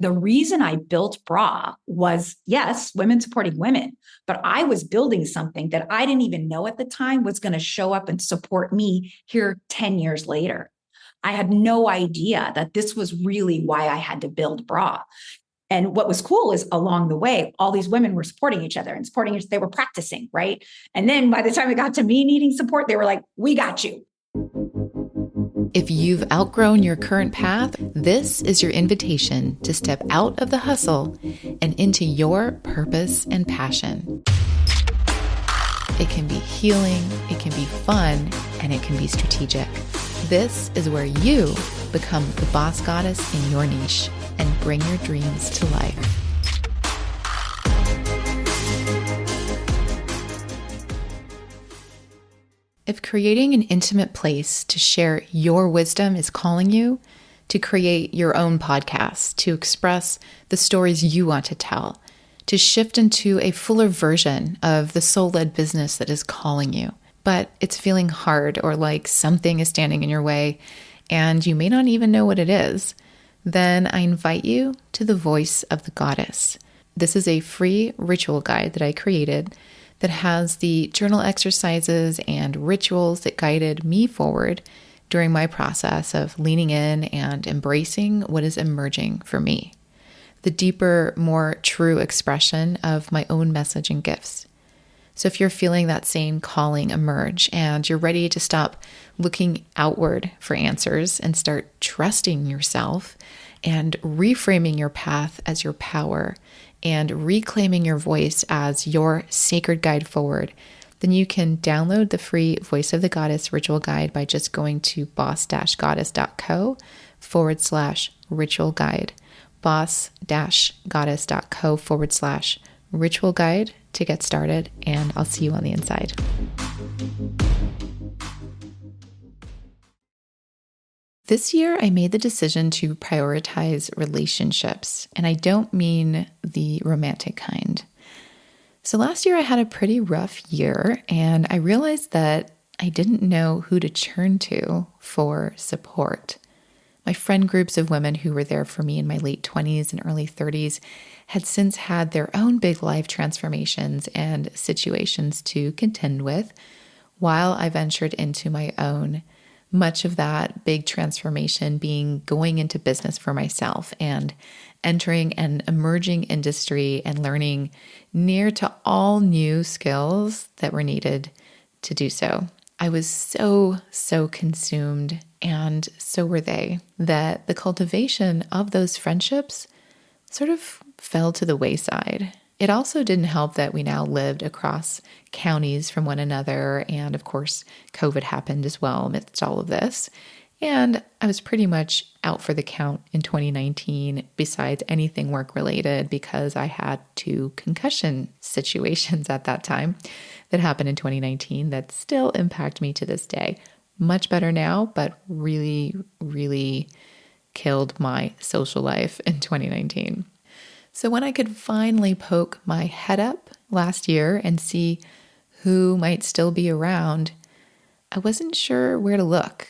The reason I built Bra was, yes, women supporting women, but I was building something that I didn't even know at the time was going to show up and support me here 10 years later. I had no idea that this was really why I had to build Bra. And what was cool is along the way, all these women were supporting each other and supporting each, they were practicing, right? And then by the time it got to me needing support, they were like, we got you. If you've outgrown your current path, this is your invitation to step out of the hustle and into your purpose and passion. It can be healing, it can be fun, and it can be strategic. This is where you become the boss goddess in your niche and bring your dreams to life. If creating an intimate place to share your wisdom is calling you, to create your own podcast, to express the stories you want to tell, to shift into a fuller version of the soul-led business that is calling you, but it's feeling hard or like something is standing in your way and you may not even know what it is, then I invite you to the Voice of the Goddess. This is a free ritual guide that I created that has the journal exercises and rituals that guided me forward during my process of leaning in and embracing what is emerging for me, the deeper, more true expression of my own message and gifts. So if you're feeling that same calling emerge and you're ready to stop looking outward for answers and start trusting yourself and reframing your path as your power and reclaiming your voice as your sacred guide forward, then you can download the free Voice of the Goddess ritual guide by just going to boss-goddess.co/ritual guide, boss-goddess.co/ritual guide to get started, and I'll see you on the inside. This year, I made the decision to prioritize relationships, and I don't mean the romantic kind. So last year, I had a pretty rough year, and I realized that I didn't know who to turn to for support. My friend groups of women who were there for me in my late 20s and early 30s had since had their own big life transformations and situations to contend with, while I ventured into my own. Much of that big transformation being going into business for myself and entering an emerging industry and learning near to all new skills that were needed to do so. I was so consumed, and so were they, that the cultivation of those friendships sort of fell to the wayside. It also didn't help that we now lived across counties from one another, and of course, COVID happened as well amidst all of this. And I was pretty much out for the count in 2019, besides anything work-related, because I had 2 concussion situations at that time that happened in 2019 that still impact me to this day. Much better now, but really killed my social life in 2019. So when I could finally poke my head up last year and see who might still be around, I wasn't sure where to look.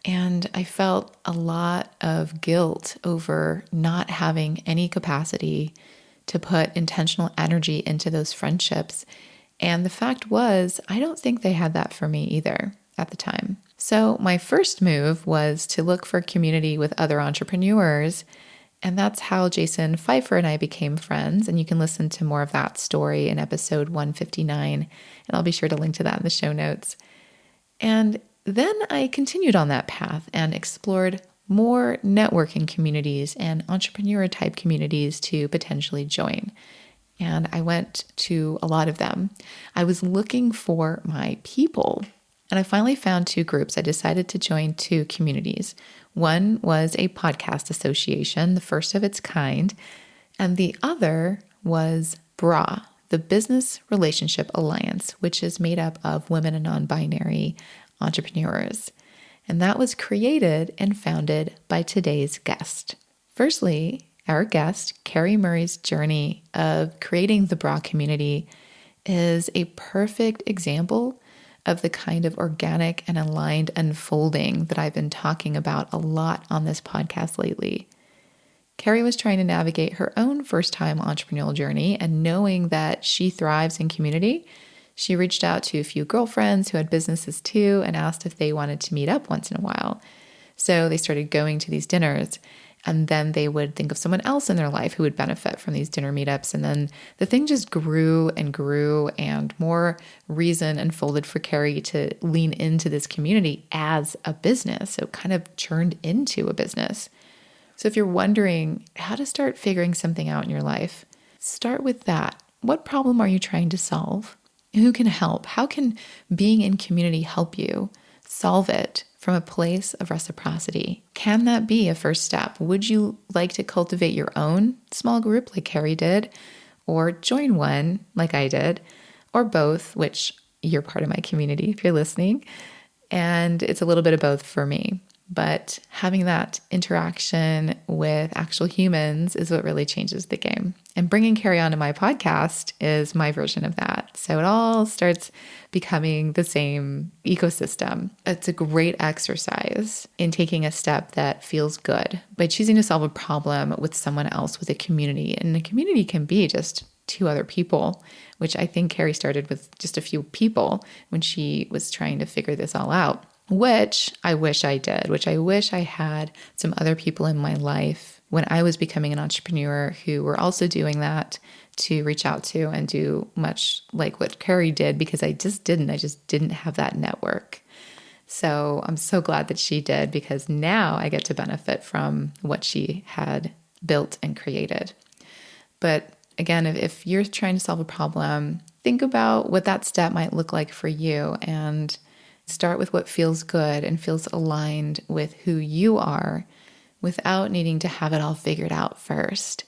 And I felt a lot of guilt over not having any capacity to put intentional energy into those friendships. And the fact was, I don't think they had that for me either at the time. So my first move was to look for community with other entrepreneurs. And that's how Jason Pfeiffer and I became friends. And you can listen to more of that story in episode 159. And I'll be sure to link to that in the show notes. And then I continued on that path and explored more networking communities and entrepreneur type communities to potentially join. And I went to a lot of them. I was looking for my people. And I finally found 2 groups. I decided to join 2 communities. One was a podcast association, the first of its kind, and the other was BRA, the Business Relationship Alliance, which is made up of women and non-binary entrepreneurs. And that was created and founded by today's guest. Firstly, our guest, Carrie Murray's journey of creating the BRA community is a perfect example of the kind of organic and aligned unfolding that I've been talking about a lot on this podcast lately. Carrie was trying to navigate her own first-time entrepreneurial journey, and knowing that she thrives in community, she reached out to a few girlfriends who had businesses too and asked if they wanted to meet up once in a while. So they started going to these dinners, and then they would think of someone else in their life who would benefit from these dinner meetups. And then the thing just grew and grew, and more reason unfolded for Carrie to lean into this community as a business. So it kind of churned into a business. So if you're wondering how to start figuring something out in your life, start with that. What problem are you trying to solve? Who can help? How can being in community help you solve it from a place of reciprocity? Can that be a first step? Would you like to cultivate your own small group like Carrie did, or join one like I did, or both, which you're part of my community if you're listening. And it's a little bit of both for me. But having that interaction with actual humans is what really changes the game. And bringing Carrie onto my podcast is my version of that. So it all starts becoming the same ecosystem. It's a great exercise in taking a step that feels good by choosing to solve a problem with someone else, with a community. And a community can be just two other people, which I think Carrie started with just a few people when she was trying to figure this all out. Which I wish I did, which I wish I had some other people in my life when I was becoming an entrepreneur who were also doing that, to reach out to and do much like what Carrie did, because I just didn't have that network. So I'm so glad that she did, because now I get to benefit from what she had built and created. But again, if you're trying to solve a problem, think about what that step might look like for you, and start with what feels good and feels aligned with who you are, without needing to have it all figured out first,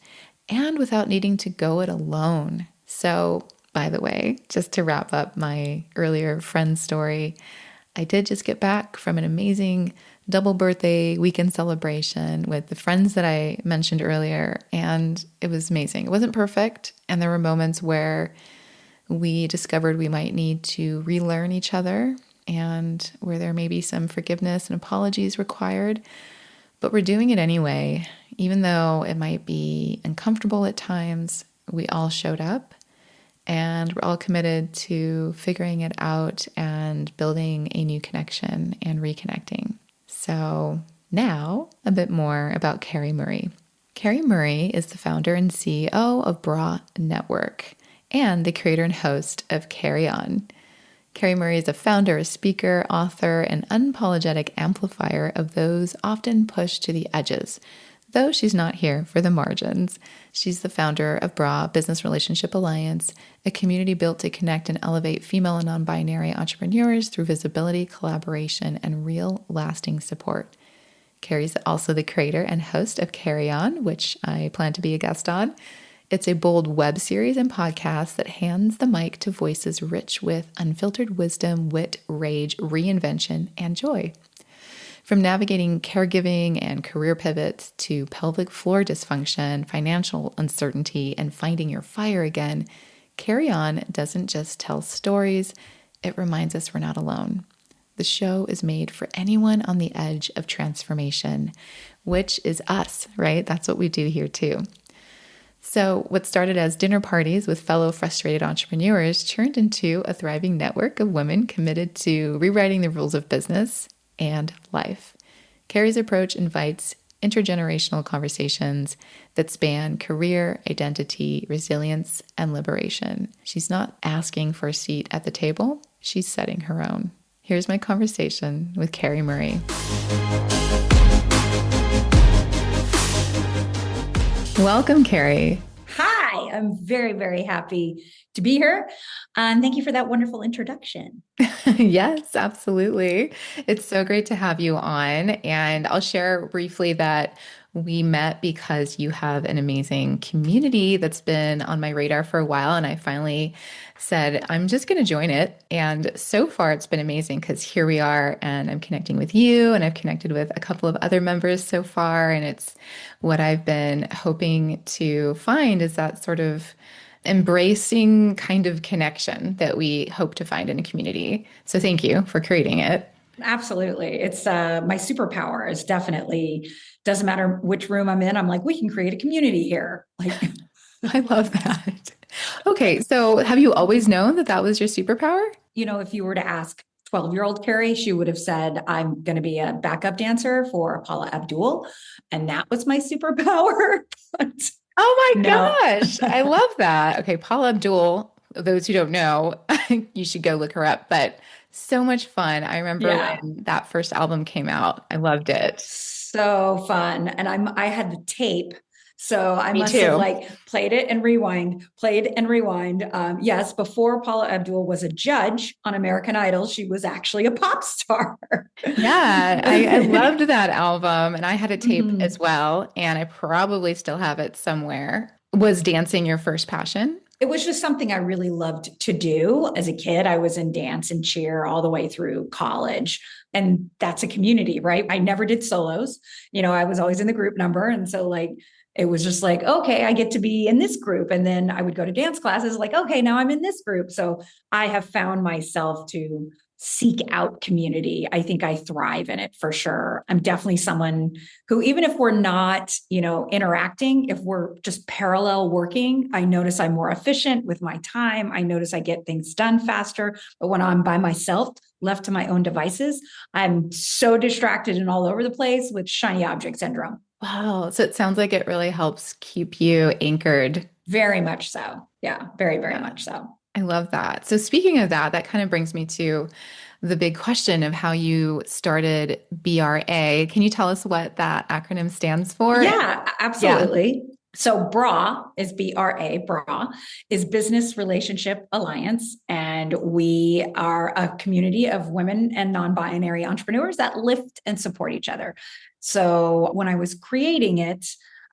and without needing to go it alone. So, by the way, just to wrap up my earlier friend story, I did just get back from an amazing double birthday weekend celebration with the friends that I mentioned earlier, and it was amazing. It wasn't perfect, and there were moments where we discovered we might need to relearn each other, and where there may be some forgiveness and apologies required, but we're doing it anyway. Even though it might be uncomfortable at times, we all showed up, and we're all committed to figuring it out and building a new connection and reconnecting. So now a bit more about Carrie Murray. Carrie Murray is the founder and CEO of Bra Network and the creator and host of Carry On. Carrie Murray is a founder, a speaker, author, and unapologetic amplifier of those often pushed to the edges, though she's not here for the margins. She's the founder of Bra Business Relationship Alliance, a community built to connect and elevate female and non-binary entrepreneurs through visibility, collaboration, and real lasting support. Carrie's also the creator and host of Carry On, which I plan to be a guest on. It's a bold web series and podcast that hands the mic to voices rich with unfiltered wisdom, wit, rage, reinvention, and joy. From navigating caregiving and career pivots to pelvic floor dysfunction, financial uncertainty, and finding your fire again, Carry On doesn't just tell stories, it reminds us we're not alone. The show is made for anyone on the edge of transformation, which is us, right? That's what we do here too. So what started as dinner parties with fellow frustrated entrepreneurs turned into a thriving network of women committed to rewriting the rules of business and life. Carrie's approach invites intergenerational conversations that span career, identity, resilience, and liberation. She's not asking for a seat at the table, she's setting her own. Here's my conversation with Carrie Murray. Welcome, Carrie. Hi, I'm very, very happy to be here. And thank you for that wonderful introduction. Yes, absolutely. It's so great to have you on. And I'll share briefly that we met because you have an amazing community that's been on my radar for a while. And I finally said, I'm just going to join it. And so far, it's been amazing because here we are, and I'm connecting with you, and I've connected with a couple of other members so far. And it's what I've been hoping to find is that sort of embracing kind of connection that we hope to find in a community. So thank you for creating it. Absolutely. It's my superpower is definitely doesn't matter which room I'm in. I'm like, we can create a community here. Like, I love that. Okay, so have you always known that that was your superpower? if you were to ask 12-year-old Carrie, she would have said, I'm going to be a backup dancer for Paula Abdul. And that was my superpower. But Oh my no. gosh, I love that. Okay, Paula Abdul, those who don't know, you should go look her up, but so much fun. I remember Yeah. when that first album came out. I loved it. So fun. And I had the tape. So I Me must have too. like played it and rewind, played and rewind. Yes, before Paula Abdul was a judge on American Idol, she was actually a pop star. Yeah, I loved that album and I had a tape Mhm. as well, and I probably still have it somewhere. Was dancing your first passion? It was just something I really loved to do as a kid. I was in dance and cheer all the way through college. And that's a community, right? I never did solos. I was always in the group number. And so, like, it was just like, okay, I get to be in this group. And then I would go to dance classes, like, okay, now I'm in this group. So I have found myself to seek out community. I think I thrive in it for sure. I'm definitely someone who, even if we're not, interacting, if we're just parallel working, I notice I'm more efficient with my time. I notice I get things done faster. But when I'm by myself, left to my own devices, I'm so distracted and all over the place with shiny object syndrome. Wow. So it sounds like it really helps keep you anchored. Very much so. Yeah, very, very Yeah. much so. I love that. So speaking of that, that kind of brings me to the big question of how you started BRA. Can you tell us what that acronym stands for? Yeah, Yeah. absolutely. So BRA is BRA, BRA is Business Relationship Alliance. And we are a community of women and non-binary entrepreneurs that lift and support each other. So when I was creating it,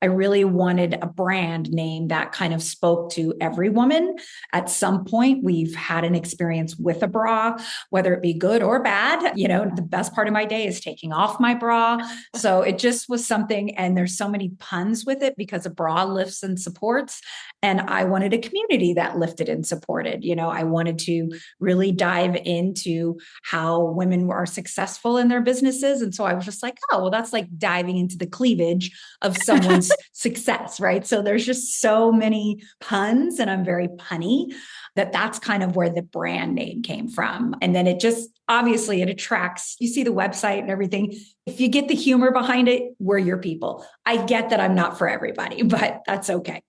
I really wanted a brand name that kind of spoke to every woman. At some point, we've had an experience with a bra, whether it be good or bad. The best part of my day is taking off my bra. So it just was something, and there's so many puns with it because a bra lifts and supports. And I wanted a community that lifted and supported. I wanted to really dive into how women are successful in their businesses. And so I was just like, oh, well, that's like diving into the cleavage of someone's success, right? So there's just so many puns, and I'm very punny, that's kind of where the brand name came from. And then it just obviously it attracts, you see the website and everything. If you get the humor behind it, we're your people. I get that I'm not for everybody, but that's okay.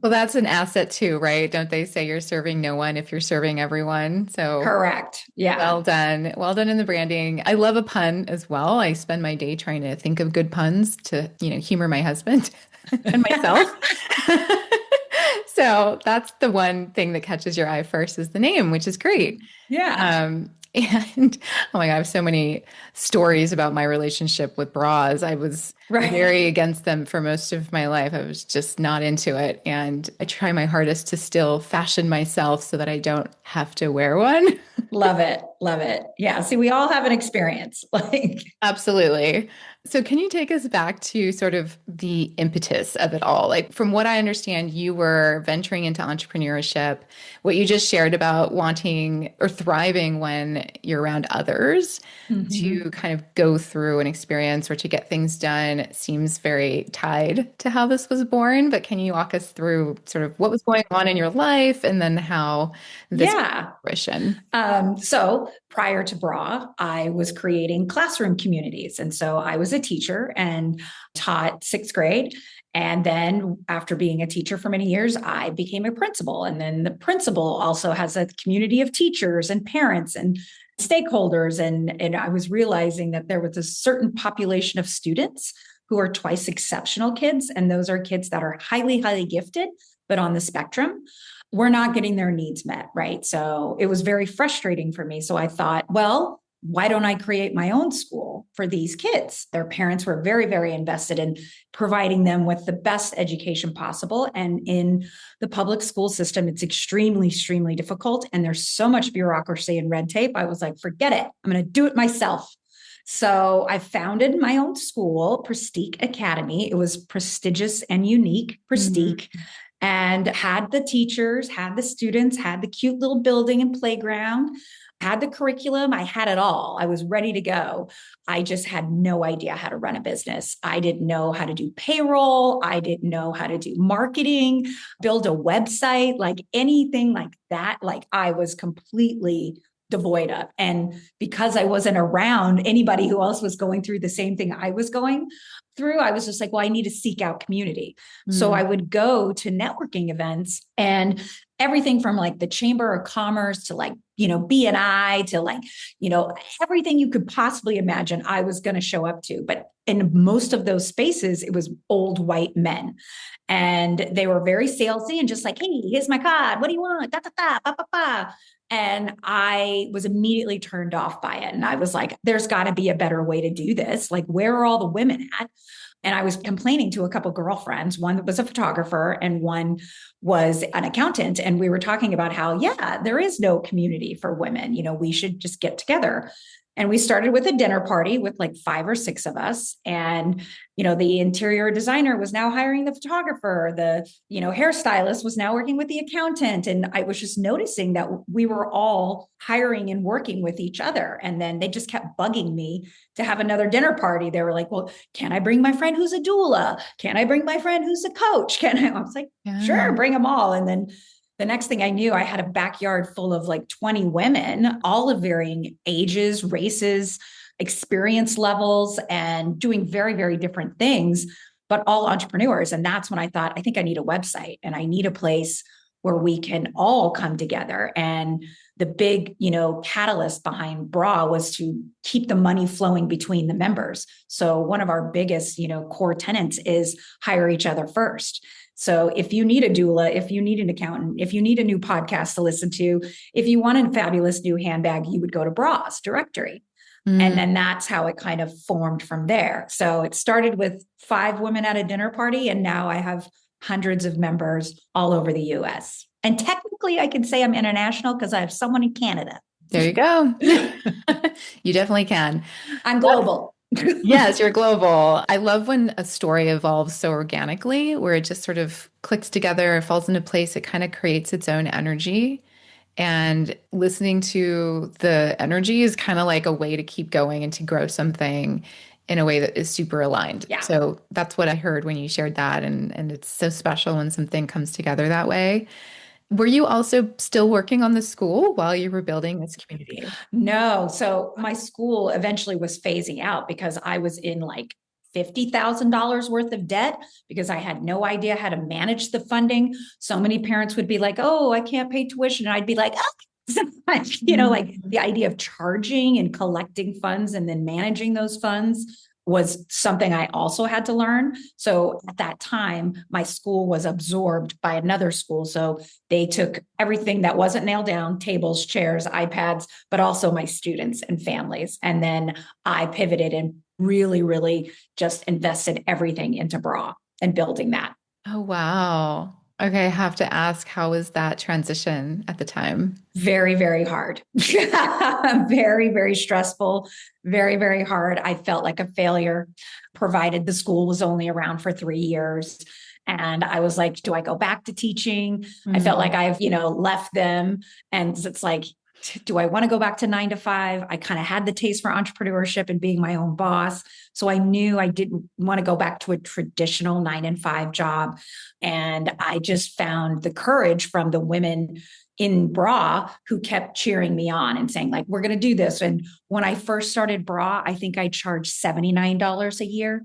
Well, that's an asset too, right? Don't they say you're serving no one if you're serving everyone? So Correct. Yeah. well done. Well done in the branding. I love a pun as well. I spend my day trying to think of good puns to, humor my husband and myself. So that's the one thing that catches your eye first is the name, which is great. Yeah. And oh my God, I have so many stories about my relationship with bras. I was Right. very against them for most of my life. I was just not into it. And I try my hardest to still fashion myself so that I don't have to wear one. Love it. Love it. Yeah. See, we all have an experience. Like, Absolutely. So, can you take us back to sort of the impetus of it all? Like, from what I understand, you were venturing into entrepreneurship, what you just shared about wanting or thriving when you're around others mhm. to kind of go through an experience or to get things done seems very tied to how this was born. But can you walk us through sort of what was going on in your life and then how this came to Yeah. fruition? So prior to BRA, I was creating classroom communities. And so I was a teacher and taught sixth grade. And then after being a teacher for many years, I became a principal. And then the principal also has a community of teachers and parents and stakeholders. And I was realizing that there was a certain population of students who are twice exceptional kids. And those are kids that are highly, highly gifted, but on the spectrum we're not getting their needs met, right? So it was very frustrating for me. So I thought, well, why don't I create my own school for these kids? Their parents were very, very invested in providing them with the best education possible. And in the public school system, it's extremely, extremely difficult. And there's so much bureaucracy and red tape. I was like, forget it. I'm going to do it myself. So I founded my own school, Prestige Academy. It was prestigious and unique, Mm. Prestige, and had the teachers, had the students, had the cute little building and playground. had the curriculum, I had it all. I was ready to go. I just had no idea how to run a business. I didn't know how to do payroll. I didn't know how to do marketing, build a website, like anything like that. Like I was completely devoid of. And because I wasn't around anybody who else was going through the same thing I was going through, I was just like, well, I need to seek out community. So I would go to networking events, and everything from like the Chamber of Commerce to like, BNI to like, everything you could possibly imagine I was going to show up to. But in most of those spaces, it was old white men. And they were very salesy and just like, hey, here's my card. What do you want? Da, da, da, ba, ba, ba. And I was immediately turned off by it. And I was like, there's got to be a better way to do this. Like, where are all the women at? And I was complaining to a couple girlfriends, one that was a photographer and one was an accountant. And we were talking about how, yeah, there is no community for women. We should just get together. And we started with a dinner party with like 5 or 6 of us. And, the interior designer was now hiring the photographer. The, hairstylist was now working with the accountant. And I was just noticing that we were all hiring and working with each other. And then they just kept bugging me to have another dinner party. They were like, well, can I bring my friend who's a doula? Can I bring my friend who's a coach? I was like, sure, bring them all. And then the next thing I knew, I had a backyard full of like 20 women, all of varying ages, races, experience levels, and doing very, very different things, but all entrepreneurs. And that's when I thought, I think I need a website and I need a place where we can all come together. And the big, catalyst behind BRA was to keep the money flowing between the members. So one of our biggest, core tenets is hire each other first. So if you need a doula, if you need an accountant, if you need a new podcast to listen to, if you want a fabulous new handbag, you would go to BRA's directory. And then that's how it kind of formed from there. So it started with 5 women at a dinner party, and now I have hundreds of members all over the US. And technically I can say I'm international because I have someone in Canada. There you go. You definitely can. I'm global. Yes, you're global. I love when a story evolves so organically, where it just sort of clicks together, falls into place. It kind of creates its own energy. And listening to the energy is kind of like a way to keep going and to grow something in a way that is super aligned. Yeah. So that's what I heard when you shared that. And it's so special when something comes together that way. Were you also still working on the school while you were building this community? No. So my school eventually was phasing out because I was in like $50,000 worth of debt because I had no idea how to manage the funding. So many parents would be like, oh, I can't pay tuition. And I'd be like, oh, like the idea of charging and collecting funds and then managing those funds was something I also had to learn. So at that time, my school was absorbed by another school. So they took everything that wasn't nailed down, tables, chairs, iPads, but also my students and families. And then I pivoted and really, really just invested everything into BRA and building that. Oh, wow. Okay, I have to ask, how was that transition at the time? Very, very hard. Very, very stressful. Very, very hard. I felt like a failure, provided the school was only around for 3 years. And I was like, do I go back to teaching? I felt like I've, left them. And it's like, do I want to go back to 9 to 5? I kind of had the taste for entrepreneurship and being my own boss. So I knew I didn't want to go back to a traditional 9 and 5 job. And I just found the courage from the women in BRA who kept cheering me on and saying like, we're going to do this. And when I first started BRA, I think I charged $79 a year.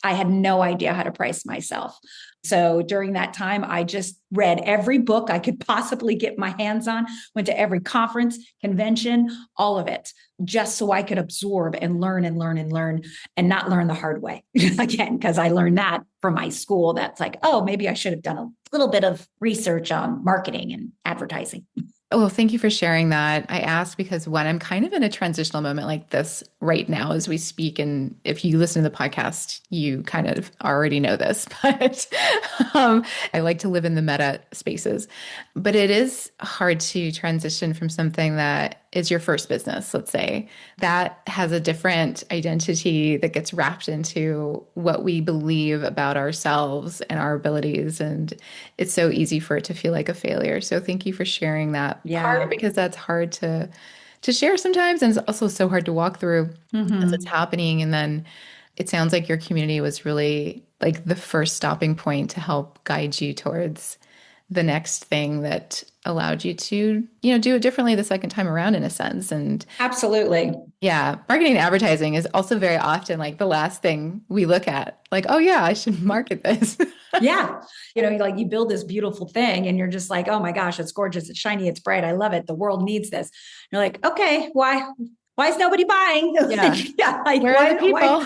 I had no idea how to price myself. So during that time, I just read every book I could possibly get my hands on, went to every conference, convention, all of it, just so I could absorb and learn and learn and learn and not learn the hard way again, because I learned that from my school. That's like, oh, maybe I should have done a little bit of research on marketing and advertising. Oh, well, thank you for sharing that. I asked because when I'm kind of in a transitional moment like this right now as we speak, and if you listen to the podcast, you kind of already know this, but I like to live in the meta spaces. But it is hard to transition from something that is your first business, let's say, that has a different identity that gets wrapped into what we believe about ourselves and our abilities. And it's so easy for it to feel like a failure. So thank you for sharing that part, Yeah. because that's hard to share sometimes. And it's also so hard to walk through as it's Hmm. happening. And then it sounds like your community was really like the first stopping point to help guide you towards the next thing that allowed you to, do it differently the second time around in a sense. And Absolutely. yeah, marketing and advertising is also very often like the last thing we look at. Like, oh yeah, I should market this. Yeah. Like you build this beautiful thing and you're just like, oh my gosh, it's gorgeous. It's shiny. It's bright. I love it. The world needs this. You're like, okay, why is nobody buying? Like, Yeah. yeah, like Where are the people?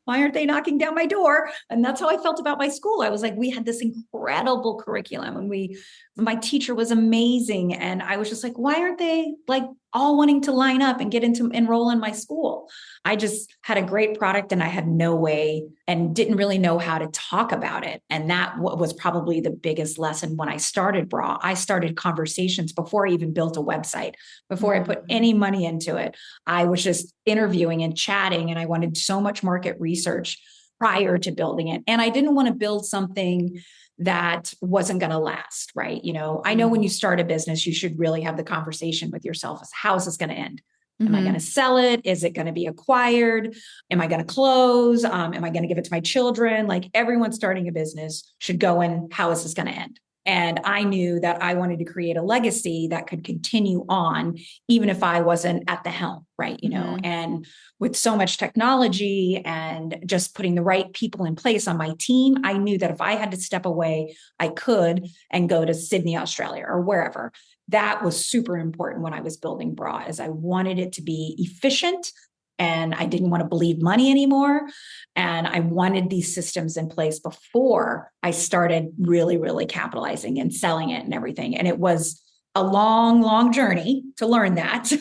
why aren't they knocking down my door? And that's how I felt about my school. I was like, we had this incredible curriculum and my teacher was amazing. And I was just like, why aren't they like all wanting to line up and get into enroll in my school? I just had a great product and I had no way and didn't really know how to talk about it. And that was probably the biggest lesson when I started Bra. I started conversations before I even built a website, before I put any money into it. I was just interviewing and chatting, and I wanted so much market research prior to building it. And I didn't want to build something that wasn't going to last, right? I know when you start a business, you should really have the conversation with yourself as how is this going to end? Am I going to sell it? Is it going to be acquired? Am I going to close? Am I going to give it to my children? Like everyone starting a business should go in, how is this going to end? And I knew that I wanted to create a legacy that could continue on, even if I wasn't at the helm, right? And with so much technology and just putting the right people in place on my team, I knew that if I had to step away, I could and go to Sydney, Australia, or wherever. That was super important when I was building Bra, as I wanted it to be efficient and I didn't want to bleed money anymore. And I wanted these systems in place before I started really, really capitalizing and selling it and everything. And it was a long, long journey to learn that.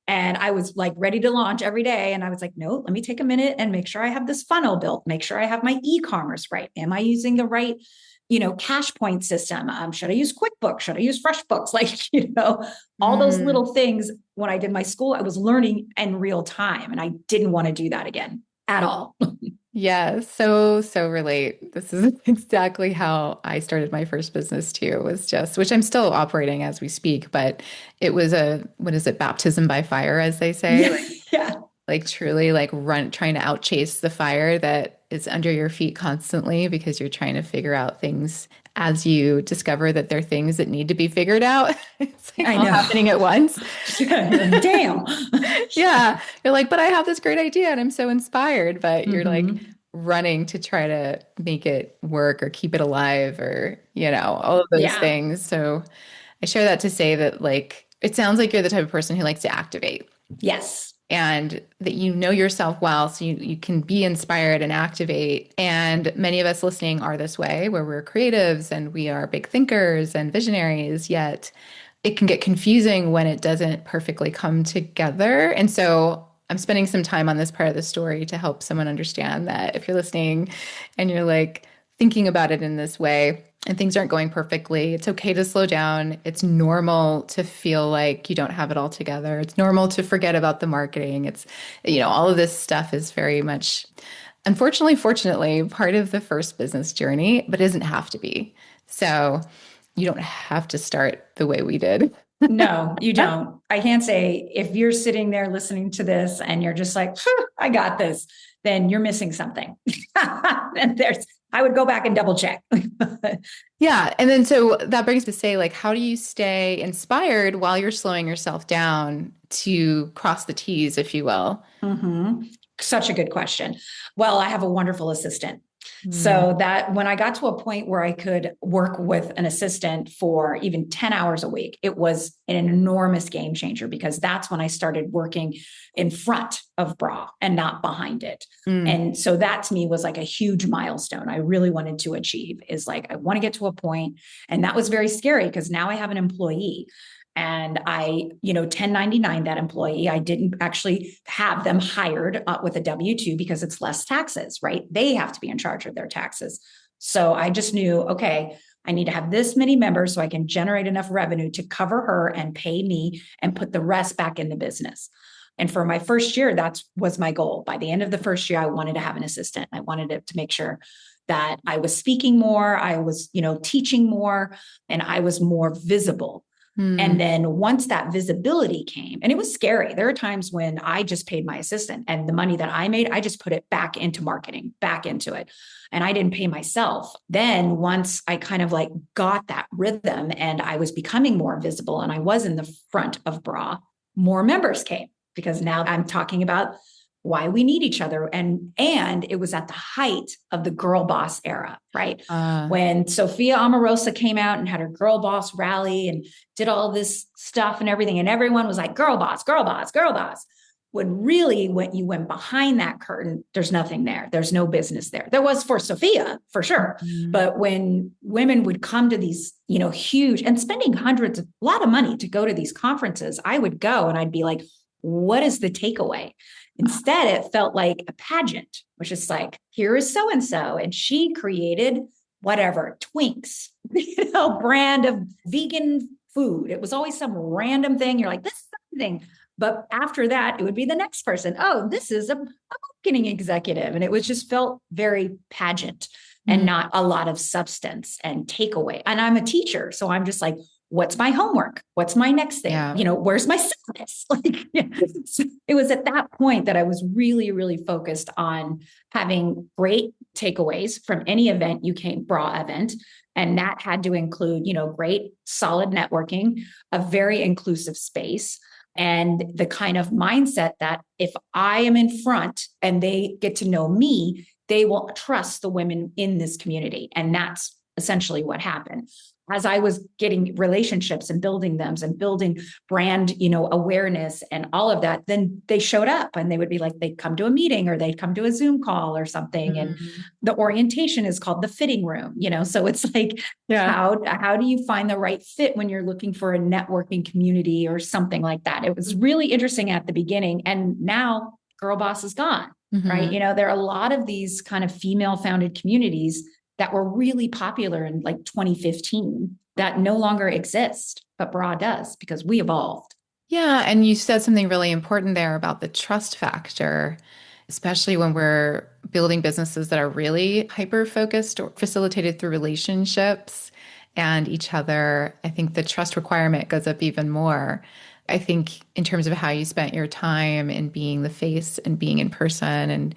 And I was like ready to launch every day. And I was like, no, let me take a minute and make sure I have this funnel built, make sure I have my e-commerce right. Am I using the right cash point system? Should I use QuickBooks? Should I use FreshBooks? Like, all those little things. When I did my school, I was learning in real time and I didn't want to do that again at all. Yeah, so relate. This is exactly how I started my first business too, was just, which I'm still operating as we speak, but it was what is it, baptism by fire, as they say? Yeah. Yeah. Like truly like trying to outchase the fire that is under your feet constantly because you're trying to figure out things as you discover that there are things that need to be figured out. It's like I all know. happening at once. Damn. Yeah. You're like, but I have this great idea and I'm so inspired, but you're like Mm-hmm. running to try to make it work or keep it alive or, all of those Yeah. things. So I share that to say that like, it sounds like you're the type of person who likes to activate Yes. and that you know yourself well, so you can be inspired and activate. And many of us listening are this way, where we're creatives and we are big thinkers and visionaries, yet it can get confusing when it doesn't perfectly come together. And so I'm spending some time on this part of the story to help someone understand that if you're listening and you're like thinking about it in this way, and things aren't going perfectly, it's okay to slow down. It's normal to feel like you don't have it all together. It's normal to forget about the marketing. It's, all of this stuff is very much, unfortunately, fortunately, part of the first business journey, but it doesn't have to be. So you don't have to start the way we did. No, you don't. I can't say if you're sitting there listening to this and you're just like, I got this, then you're missing something. And I would go back and double check. Yeah. And then so that brings to say, like, how do you stay inspired while you're slowing yourself down to cross the T's, if you will? Mm-hmm. Such a good question. Well, I have a wonderful assistant. Mm. So that when I got to a point where I could work with an assistant for even 10 hours a week, it was an enormous game changer because that's when I started working in front of Bra and not behind it. Mm. And so that to me was like a huge milestone I really wanted to achieve, is like, I want to get to a point. And that was very scary because now I have an employee. And I, 1099 that employee. I didn't actually have them hired with a W-2 because it's less taxes, right? They have to be in charge of their taxes. So I just knew, okay, I need to have this many members so I can generate enough revenue to cover her and pay me and put the rest back in the business. And for my first year, that was my goal. By the end of the first year, I wanted to have an assistant. I wanted to make sure that I was speaking more, I was, teaching more, and I was more visible. And then once that visibility came, and it was scary. There are times when I just paid my assistant, and the money that I made, I just put it back into marketing, back into it. And I didn't pay myself. Then once I kind of like got that rhythm and I was becoming more visible and I was in the front of Bra, more members came, because now I'm talking about why we need each other. And it was at the height of the girl boss era, right? When Sophia Amoruso came out and had her girl boss rally and did all this stuff and everything. And everyone was like, girl boss, girl boss, girl boss. When really, when you went behind that curtain, there's nothing there. There's no business there. There was for Sophia, for sure. But when women would come to these, huge, and spending a lot of money to go to these conferences, I would go and I'd be like, what is the takeaway? Instead, it felt like a pageant, which is like, here is so-and-so, and she created whatever, Twinks, brand of vegan food. It was always some random thing. You're like, this is something. But after that, it would be the next person. Oh, this is a marketing executive. And it was just felt very pageant and not a lot of substance and takeaway. And I'm a teacher. So I'm just like, what's my homework? What's my next thing? Yeah. Where's my syllabus? So it was at that point that I was really, really focused on having great takeaways from any event Bra event. And that had to include, great, solid networking, a very inclusive space, and the kind of mindset that if I am in front and they get to know me, they will trust the women in this community. And that's essentially what happened. As I was getting relationships and building them and building brand, awareness and all of that, then they showed up and they would be like, they'd come to a meeting or they'd come to a Zoom call or something. And the orientation is called the fitting room, so it's like, how do you find the right fit when you're looking for a networking community or something like that? It was really interesting at the beginning. And now Girl Boss is gone, right? There are a lot of these kind of female founded communities that were really popular in like 2015 that no longer exist, but Bra does because we evolved. Yeah. And you said something really important there about the trust factor, especially when we're building businesses that are really hyper-focused or facilitated through relationships and each other. I think the trust requirement goes up even more. I think in terms of how you spent your time in being the face and being in person and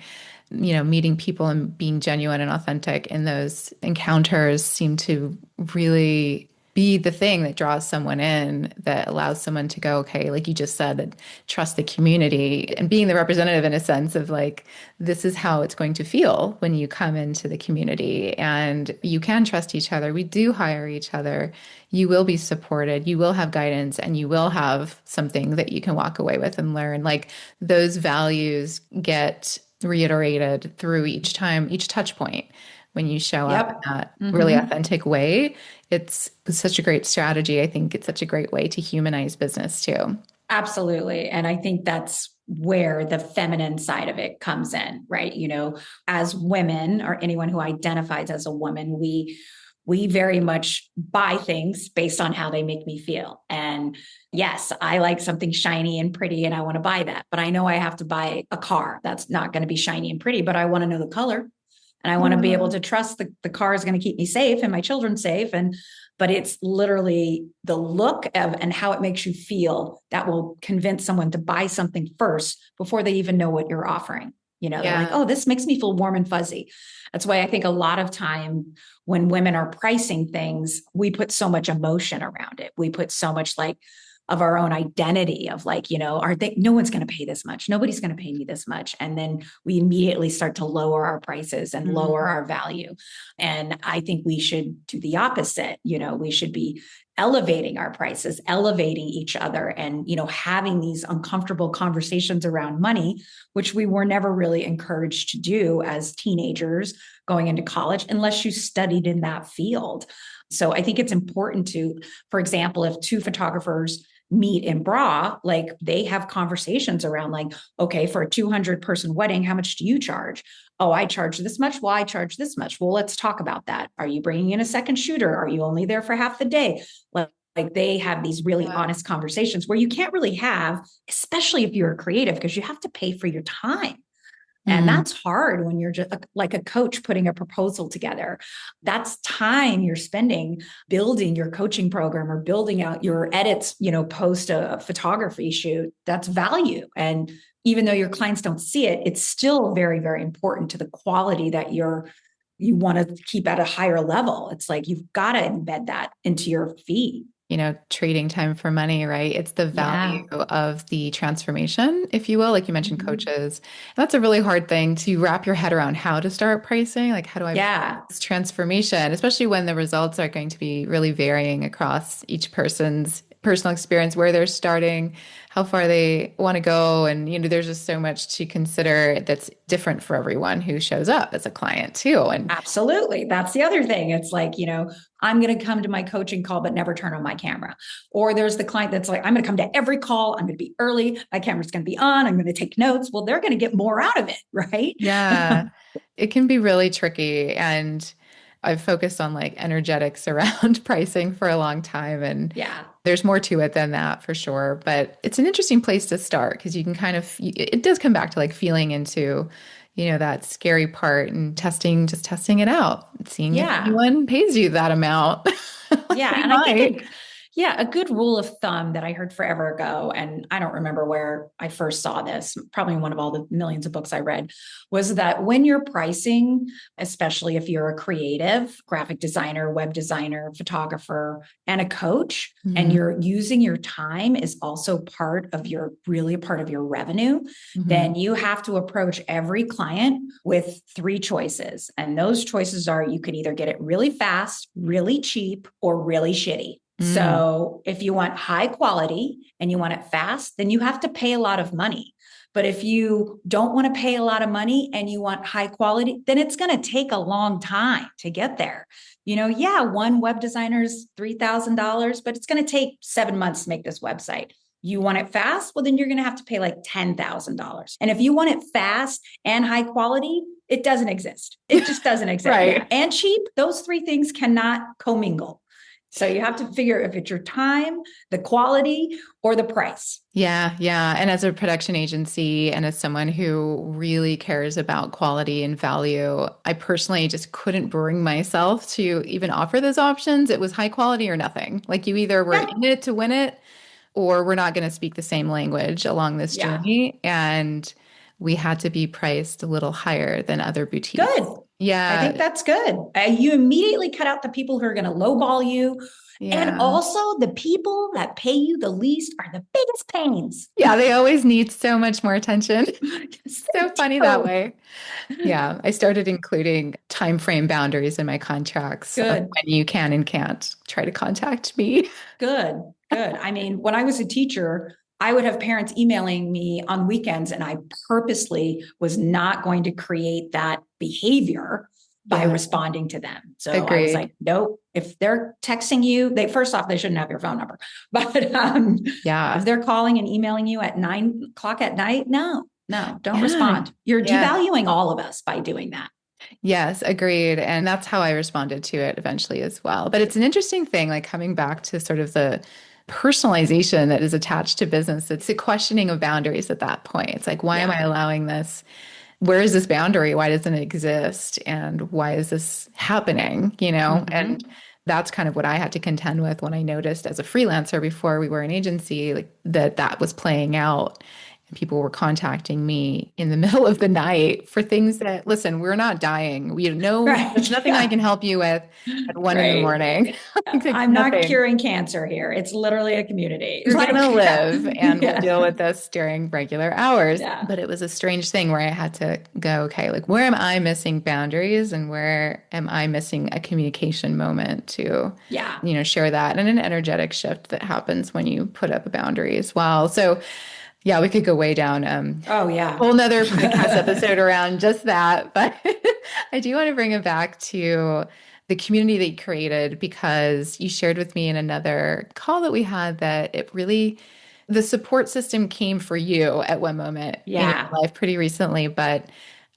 meeting people and being genuine and authentic in those encounters seem to really be the thing that draws someone in, that allows someone to go, okay, like you just said, trust the community and being the representative in a sense of like, this is how it's going to feel when you come into the community and you can trust each other. We do hire each other. You will be supported. You will have guidance and you will have something that you can walk away with and learn. Like those values get reiterated through each touch point when you show up in that really authentic way. It's such a great strategy. I think it's such a great way to humanize business too. Absolutely. And I think that's where the feminine side of it comes in, right? As women or anyone who identifies as a woman, we very much buy things based on how they make me feel. And yes, I like something shiny and pretty and I want to buy that, but I know I have to buy a car that's not going to be shiny and pretty, but I want to know the color and I want to be able to trust the car is going to keep me safe and my children safe. But it's literally the look of and how it makes you feel that will convince someone to buy something first before they even know what you're offering. They're like, oh, this makes me feel warm and fuzzy. That's why I think a lot of time when women are pricing things, we put so much emotion around it. We put so much like of our own identity of like, no one's going to pay this much. Nobody's going to pay me this much. And then we immediately start to lower our prices and lower our value. And I think we should do the opposite. We should be elevating our prices, elevating each other and, having these uncomfortable conversations around money, which we were never really encouraged to do as teenagers going into college, unless you studied in that field. So I think it's important to, for example, if two photographers meet in bra, like they have conversations around like, okay, for a 200 person wedding, how much do you charge? Oh, I charge this much. Well, I charge this much. Well, let's talk about that. Are you bringing in a second shooter? Are you only there for half the day? Like they have these really honest conversations where you can't really have, especially if you're a creative, because you have to pay for your time. And Mm. that's hard when you're just like a coach putting a proposal together. That's time you're spending building your coaching program or building out your edits, post a photography shoot. That's value. And even though your clients don't see it, it's still very, very important to the quality that you want to keep at a higher level. It's like you've got to embed that into your fee. Trading time for money, right? It's the Yeah. value of the transformation, if you will. Like you mentioned, Mhm. coaches. And that's a really hard thing to wrap your head around how to start pricing. Like, how do I Yeah. price transformation, especially when the results are going to be really varying across each person's personal experience, where they're starting, how far they want to go. And, there's just so much to consider that's different for everyone who shows up as a client, too. And Absolutely. That's the other thing. It's like, I'm going to come to my coaching call, but never turn on my camera. Or there's the client that's like, I'm going to come to every call. I'm going to be early. My camera's going to be on. I'm going to take notes. Well, they're going to get more out of it. Right. yeah, it can be really tricky. And I've focused on like energetics around pricing for a long time. And Yeah. there's more to it than that for sure. But it's an interesting place to start because you can it does come back to like feeling into, that scary part and just testing it out, seeing if Yeah. anyone pays you that amount. Like Yeah. they And I think might. a good rule of thumb that I heard forever ago, and I don't remember where I first saw this, probably in one of all the millions of books I read, was that when you're pricing, especially if you're a creative, graphic designer, web designer, photographer, and a coach, and Mhm. you're using your time is also really a part of your revenue, Mhm. then you have to approach every client with three choices. And those choices are you can either get it really fast, really cheap, or really shitty. Mm. So if you want high quality and you want it fast, then you have to pay a lot of money. But if you don't want to pay a lot of money and you want high quality, then it's going to take a long time to get there. Yeah, one web designer is $3,000, but it's going to take 7 months to make this website. You want it fast? Well, then you're going to have to pay like $10,000. And if you want it fast and high quality, it doesn't exist. It just doesn't exist. Yeah. Right. And cheap, those three things cannot commingle. So you have to figure if it's your time, the quality, or the price. Yeah, yeah. And as a production agency and as someone who really cares about quality and value, I personally just couldn't bring myself to even offer those options. It was high quality or nothing. Like you either were Yeah. in it to win it or we're not going to speak the same language along this Yeah. journey. And we had to be priced a little higher than other boutiques. Good. I Yeah, think that's good. You immediately cut out the people who are going to lowball you. And yeah. also, the people that pay you the least are the biggest pains. Yeah, they always need so much more attention. Yes, So they funny that do. way. Yeah, I started including time frame boundaries in my contracts of Good. when you can and can't try to contact me. Good, good. I mean, when I was a teacher, I would have parents emailing me on weekends, and I purposely was not going to create that behavior by Yeah, responding to them. So I was agreed. like, nope. If they're texting you, they first off, they shouldn't have your phone number. But if Yeah, they're calling and emailing you at 9 o'clock at night, no, no, don't yeah, respond. You're yeah. devaluing all of us by doing that. Yes, agreed. And that's how I responded to it eventually as well. But it's an interesting thing, like coming back to sort of the personalization that is attached to business. It's a questioning of boundaries at that point. It's like, why am I Yeah. allowing this? Where is this boundary? Why doesn't it exist? And why is this happening? And Mm-hmm. that's kind of what I had to contend with when I noticed as a freelancer before we were an agency, like that was playing out. And people were contacting me in the middle of the night for things that, listen, we're not dying. We know there's Right. nothing I can help you with at 1 Right. a.m. Like I'm not nothing. curing cancer here. It's literally a community. You're Like, gonna live and we'll deal yeah. with this during regular hours. Yeah. But it was a strange thing where I had to go, okay, like where am I missing boundaries and where am I missing a communication moment to, Yeah. share that and an energetic shift that happens when you put up a boundary as well. So yeah, we could go way down Oh, a yeah. whole nother podcast episode around just that. But I do want to bring it back to the community that you created, because you shared with me in another call that we had that it really, the support system came for you at one moment in your Yeah. life pretty recently. But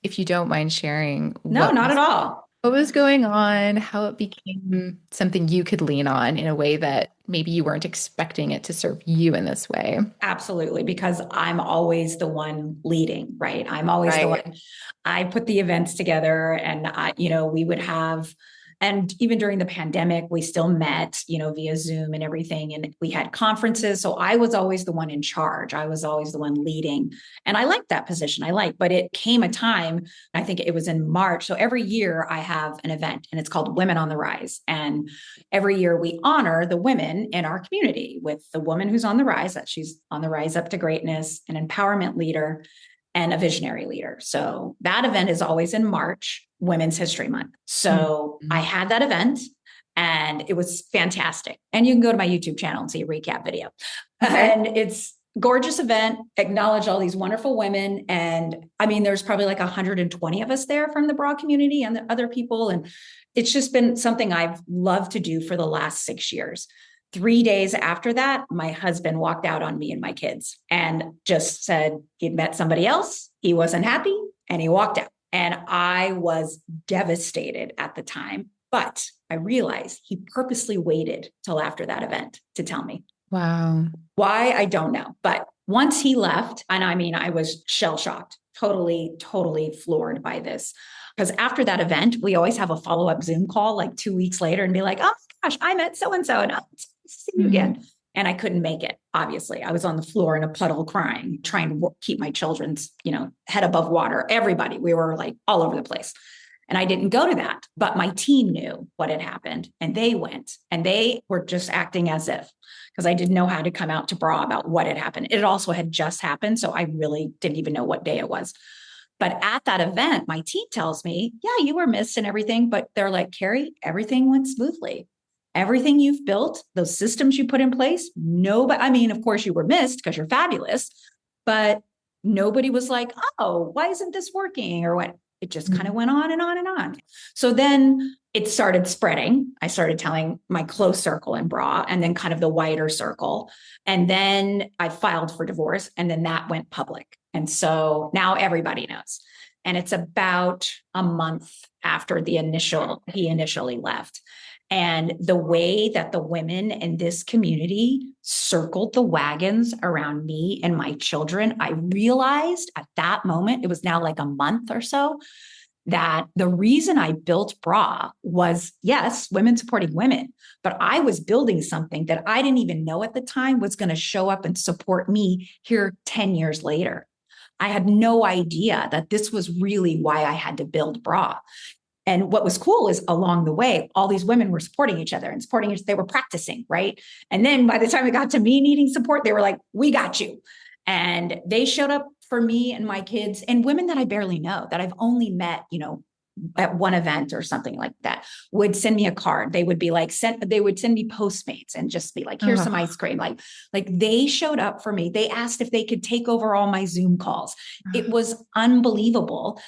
if you don't mind sharing No, not at all. what was going on, how it became something you could lean on in a way that maybe you weren't expecting it to serve you in this way. Absolutely, because I'm always the one leading, right? I'm always the Right. one. I put the events together and we would have, and even during the pandemic, we still met, via Zoom and everything. And we had conferences. So I was always the one in charge. I was always the one leading. And I liked that position. But it came a time, I think it was in March. So every year I have an event and it's called Women on the Rise. And every year we honor the women in our community with the woman who's on the rise, that she's on the rise up to greatness, an empowerment leader, and a visionary leader. So that event is always in March, Women's History Month. So I Mhm. had that event and it was fantastic. And you can go to my YouTube channel and see a recap video. Okay. And it's gorgeous event, acknowledge all these wonderful women. And I mean, there's probably like 120 of us there from the bra community and the other people. And it's just been something I've loved to do for the last 6 years. 3 days after that, my husband walked out on me and my kids and just said he'd met somebody else. He wasn't happy and he walked out. And I was devastated at the time. But I realized he purposely waited till after that event to tell me. Wow. Why? I don't know. But once he left, and I mean, I was shell shocked, totally, totally floored by this. Because after that event, we always have a follow up Zoom call like 2 weeks later and be like, oh my gosh, I met so and so, and I'll see you Mhm. again. And I couldn't make it. Obviously, I was on the floor in a puddle crying, trying to keep my children's, head above water. Everybody, we were like all over the place. And I didn't go to that, but my team knew what had happened and they went and they were just acting as if, because I didn't know how to come out to bra about what had happened. It also had just happened. So I really didn't even know what day it was. But at that event, my team tells me, yeah, you were missed and everything. But they're like, Carrie, everything went smoothly. Everything you've built, those systems you put in place, nobody, I mean, of course you were missed because you're fabulous, but nobody was like, oh, why isn't this working? Or what? It just kind of went on and on and on. So then it started spreading. I started telling my close circle in bra and then kind of the wider circle. And then I filed for divorce and then that went public. And so now everybody knows. And it's about a month after he initially left. And the way that the women in this community circled the wagons around me and my children, I realized at that moment, it was now like a month or so, that the reason I built bra was, yes, women supporting women, but I was building something that I didn't even know at the time was going to show up and support me here 10 years later. I had no idea that this was really why I had to build bra. And what was cool is along the way, all these women were supporting each other and supporting each, they were practicing, right? And then by the time it got to me needing support, they were like, we got you. And they showed up for me and my kids and women that I barely know, that I've only met, at one event or something like that, would send me a card. They would be like, they would send me Postmates and just be like, here's some Oh. ice cream. Like they showed up for me. They asked if they could take over all my Zoom calls. It was unbelievable.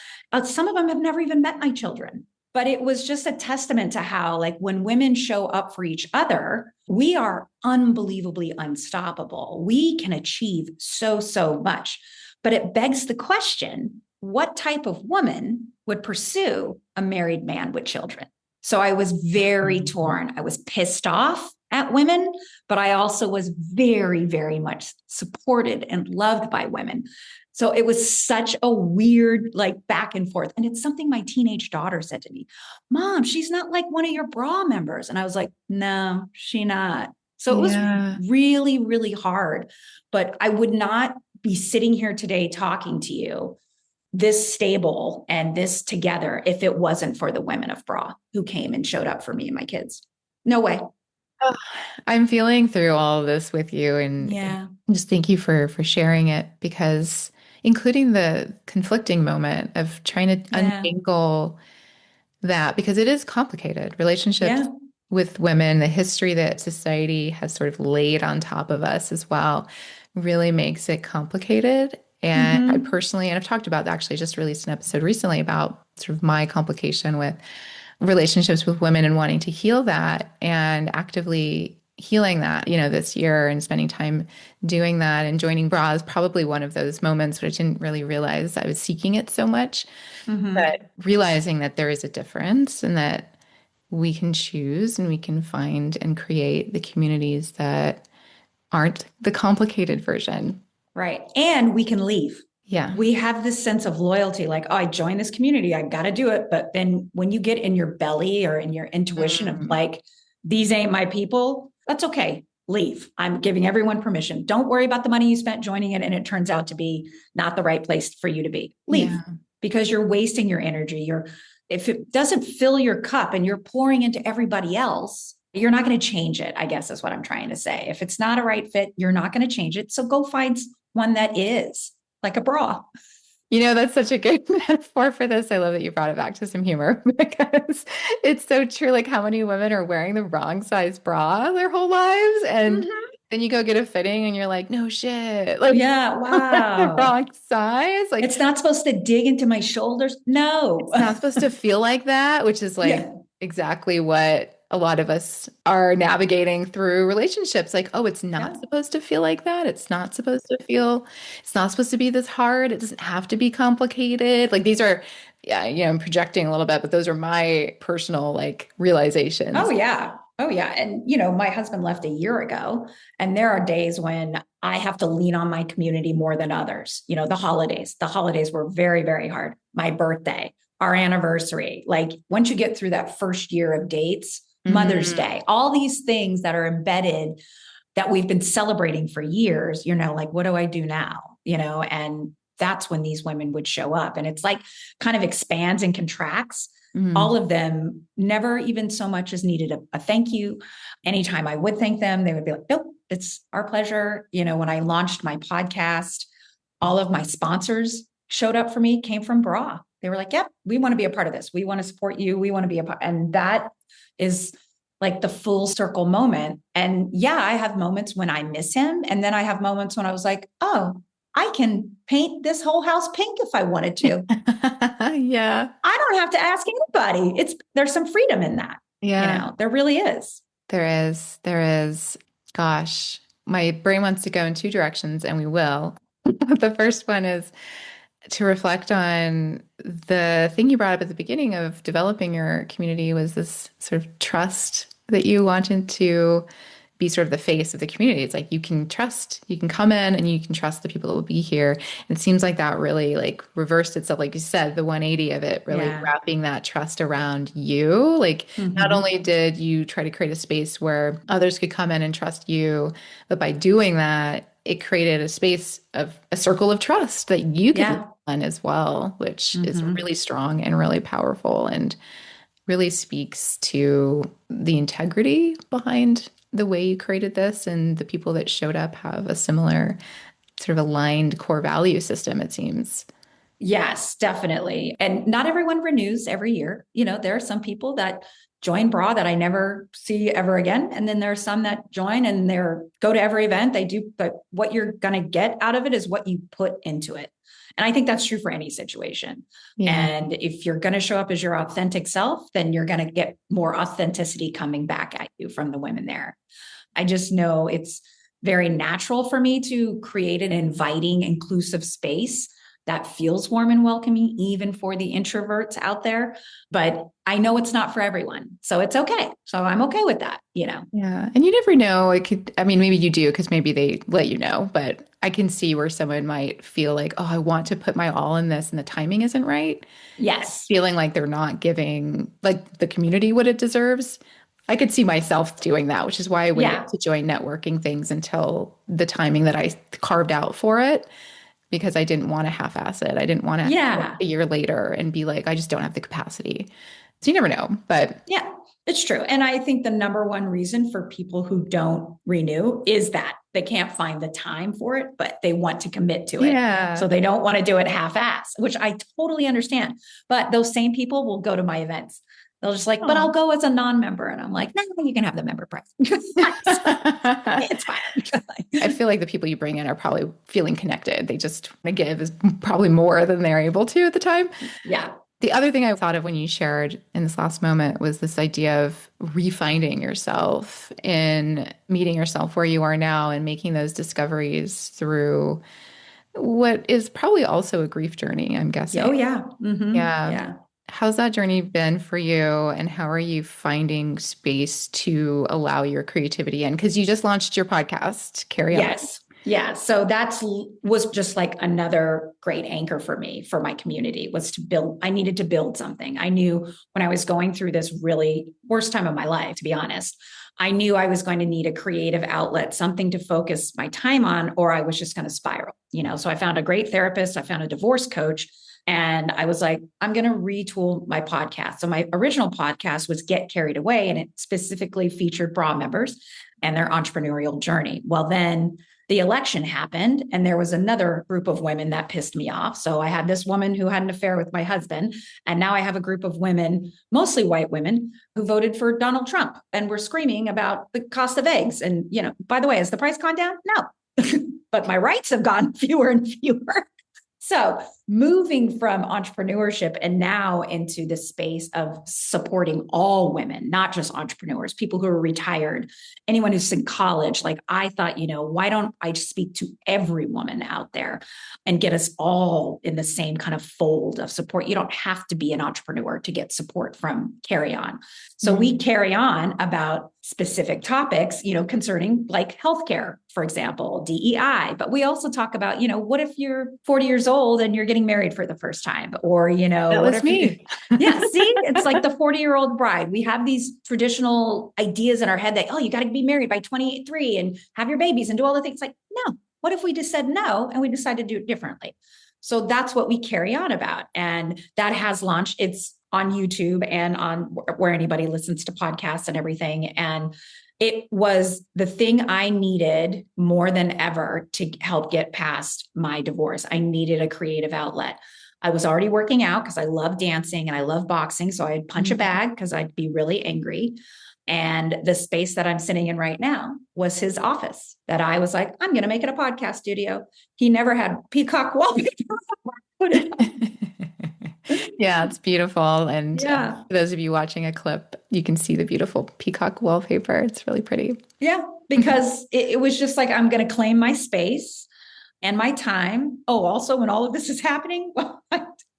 Some of them have never even met my children. But it was just a testament to how, like, when women show up for each other, we are unbelievably unstoppable. We can achieve so, so much. But it begs the question, what type of woman would pursue a married man with children? So I was very torn. I was pissed off at women, but I also was very, very much supported and loved by women. So it was such a weird, like, back and forth. And it's something my teenage daughter said to me, Mom, she's not like one of your bra members. And I was like, no, she not. So it was Yeah. really, really hard. But I would not be sitting here today talking to you this stable and this together if it wasn't for the women of bra who came and showed up for me and my kids. No way. Oh, I'm feeling through all of this with you, and Yeah. just thank you for sharing it, because including the conflicting moment of trying to Yeah. untangle that, because it is complicated. Relationships Yeah. with women, the history that society has sort of laid on top of us as well, really makes it complicated. And I Mm-hmm. personally, and I've talked about, actually just released an episode recently about sort of my complication with relationships with women and wanting to heal that and actively healing that, this year and spending time doing that and joining bra is probably one of those moments which I didn't really realize I was seeking it so much, Mm-hmm. but realizing that there is a difference and that we can choose and we can find and create the communities that aren't the complicated version. Right. And we can leave. Yeah. We have this sense of loyalty, like, oh, I joined this community, I got to do it. But then when you get in your belly or in your intuition of Mm. like, these ain't my people, that's okay. Leave. I'm giving everyone permission. Don't worry about the money you spent joining it. And it turns out to be not the right place for you to be. Leave Yeah. because you're wasting your energy. If it doesn't fill your cup and you're pouring into everybody else, you're not going to change it, I guess is what I'm trying to say. If it's not a right fit, you're not going to change it. So go find one that is, like a bra. That's such a good metaphor for this. I love that you brought it back to some humor because it's so true. Like, how many women are wearing the wrong size bra their whole lives? And Mm-hmm. then you go get a fitting and you're like, no shit. Like, Yeah, the wow. wrong size. Like, It's not supposed to dig into my shoulders. No. it's not supposed to feel like that, which is like Yeah. exactly what a lot of us are navigating through relationships. Like, oh, it's not Yeah. supposed to feel like that. It's not supposed to be this hard. It doesn't have to be complicated. Like, these are, yeah, I'm projecting a little bit, but those are my personal like Oh, realizations. yeah. Oh, yeah. And, my husband left a year ago, and there are days when I have to lean on my community more than others. The holidays were very, very hard. My birthday, our anniversary, like once you get through that first year of dates, Mother's Mhm. Day, all these things that are embedded that we've been celebrating for years, you're now like, what do I do now? And that's when these women would show up. And it's like kind of expands and contracts. Mhm. All of them never even so much as needed a thank you. Anytime I would thank them, they would be like, nope, it's our pleasure. When I launched my podcast, all of my sponsors showed up for me, came from Bra. They were like, yep, we want to be a part of this. We want to support you. We want to be a part. And that is like the full circle moment. And yeah, I have moments when I miss him. And then I have moments when I was like, oh, I can paint this whole house pink if I wanted to. Yeah. I don't have to ask anybody. There's some freedom in that. Yeah. There really is. There is. There is. Gosh, my brain wants to go in two directions, and we will. The first one is to reflect on the thing you brought up at the beginning of developing your community was this sort of trust that you wanted to be sort of the face of the community. It's like you can come in and you can trust the people that will be here. And it seems like that really like reversed itself. Like you said, the 180 of it, really Yeah. wrapping that trust around you. Like not Mm-hmm. only did you try to create a space where others could come in and trust you, but by doing that, it created a space of a circle of trust that you could live Yeah. on as well, which is Mm-hmm. really strong and really powerful and really speaks to the integrity behind the way you created this, and the people that showed up have a similar sort of aligned core value system, it seems. Yes, definitely. And not everyone renews every year. There are some people that join Bra that I never see ever again. And then there are some that join and go to every event they do, but what you're going to get out of it is what you put into it. And I think that's true for any situation. Yeah. And if you're going to show up as your authentic self, then you're going to get more authenticity coming back at you from the women there. I just know it's very natural for me to create an inviting, inclusive space that feels warm and welcoming, even for the introverts out there. But I know it's not for everyone. So it's okay. So I'm okay with that. Yeah. And you never know. I mean, maybe you do because maybe they let you know, but I can see where someone might feel like, oh, I want to put my all in this and the timing isn't right. Yes. Feeling like they're not giving like the community what it deserves. I could see myself doing that, which is why I waited Yeah. to join networking things until the timing that I carved out for it, because I didn't want to half-ass it. I didn't want to Yeah. a year later and be like, I just don't have the capacity. So you never know, but Yeah. It's true. And I think the number one reason for people who don't renew is that they can't find the time for it, but they want to commit to it. So yeah. they don't want to do it half-ass, which I totally understand. But those same people will go to my events. They'll just like, but I'll Oh. go as a non-member. And I'm like, no, you can have the member price. It's fine. I feel like the people you bring in are probably feeling connected. They just want to give is probably more than they're able to at the time. Yeah. The other thing I thought of when you shared in this last moment was this idea of refinding yourself in meeting yourself where you are now and making those discoveries through what is probably also a grief journey, I'm Yeah, oh guessing. yeah. Yeah. Yeah. How's that journey been for you, and how are you finding space to allow your creativity in? Because you just launched your podcast, Carry On. Yes. Yeah. So that's was just like another great anchor for me, for my community, was to build. I needed to build something. I knew when I was going through this really worst time of my life, to be honest, I knew I was going to need a creative outlet, something to focus my time on, or I was just going to spiral, So I found a great therapist. I found a divorce coach. And I was like, I'm going to retool my podcast. So my original podcast was Get Carried Away, and it specifically featured bra members and their entrepreneurial journey. Well, then the election happened, and there was another group of women that pissed me off. So I had this woman who had an affair with my husband. And now I have a group of women, mostly white women, who voted for Donald Trump and were screaming about the cost of eggs. And, by the way, has the price gone down? No. But my rights have gone fewer and fewer. So moving from entrepreneurship and now into the space of supporting all women, not just entrepreneurs, people who are retired, anyone who's in college. Like I thought, why don't I speak to every woman out there and get us all in the same kind of fold of support? You don't have to be an entrepreneur to get support from Carry On. So we carry on about specific topics, concerning like healthcare, for example, DEI. But we also talk about, what if you're 40 years old and you're getting married for the first time? Or, That what was if me. yeah, see, it's like the 40-year-old bride. We have these traditional ideas in our head that, oh, you got to be married by 23 and have your babies and do all the things. Like, no, what if we just said no and we decided to do it differently? So that's what we carry on about. And that has launched. It's on YouTube and on where anybody listens to podcasts and everything. And it was the thing I needed more than ever to help get past my divorce. I needed a creative outlet. I was already working out because I love dancing and I love boxing. So I'd punch a bag because I'd be really angry. And the space that I'm sitting in right now was his office that I was like, I'm going to make it a podcast studio. He never had peacock wallpaper. Put it Yeah, it's beautiful. And Yeah. for those of you watching a clip, you can see the beautiful peacock wallpaper. It's really pretty. Yeah. Because it was just like, I'm going to claim my space and my time. Oh, also, when all of this is happening, well,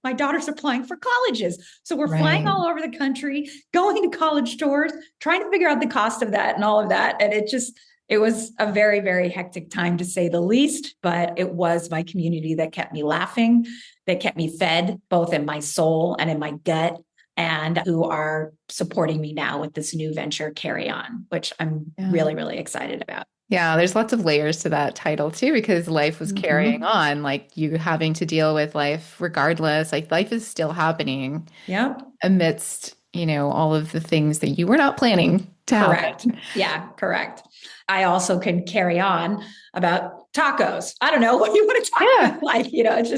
my daughters are applying for colleges. So we're flying Right. all over the country, going to college tours, trying to figure out the cost of that and all of that. And it was a very, very hectic time to say the least, but it was my community that kept me laughing, that kept me fed both in my soul and in my gut, and who are supporting me now with this new venture, Carry On, which I'm Yeah. really, really excited about. Yeah, there's lots of layers to that title too, because life was carrying on, like you having to deal with life regardless. Like life is still happening Yep. amidst, all of the things that you were not planning to Correct. happen. Yeah, correct. I also can carry on about tacos. I don't know what you want to talk about. Like, it's